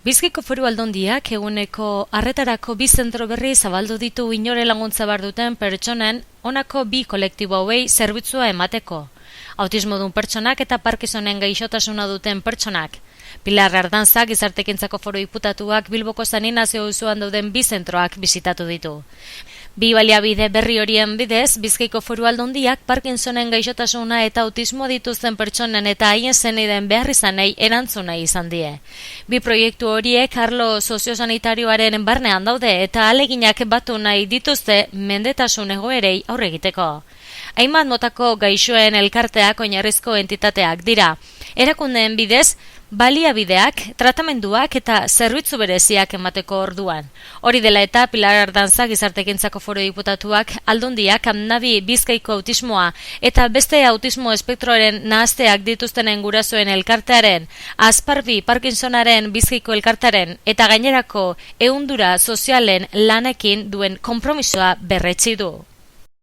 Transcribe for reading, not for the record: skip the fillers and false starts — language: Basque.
Bizkaiko Foru Aldundiak eguneko arretarako 2 zentro berri zabaldu ditu inore laguntza behar duten pertsonen honako 2 kolektibo hauei zerbitzua emateko. Autismodun pertsonak eta Parkinsonen gaixotasuna duten pertsonak. Pilar Ardanza Gizarteekintzako Foru Diputatuak Bilboko San Inazio auzoan dauden 2 zentroak bisitatu ditu. 2 baliabide berri horien bidez, Bizkaiko Foru Aldundiak Parkinsonen gaixotasuna eta autismo dituzten pertsonen eta haien senideen beharrizanei erantzuna izan die. 2 proiektu horiek arlo soziosanitarioaren barnean daude eta ahaleginak batu nahi dituzte mendetasun egoerei aurre egiteko. Hainbat motako gaixoen elkarteak oinarrizko entitateak dira. Erakundeen bidez, baliabideak, tratamenduak eta zerbitzu bereziak emateko orduan. Hori dela eta Pilar Ardanza Gizarteekintzako Foru Diputatuak Aldundiak Amnabi Bizkaiko autismoa eta beste autismo espektroaren nahazteak dituztenen gurasoen elkartearen, Azparbi Parkinsonaren Bizkaiko elkartearen eta gainerako ehundura sozialen lanekin duen konpromisoa berretsi du.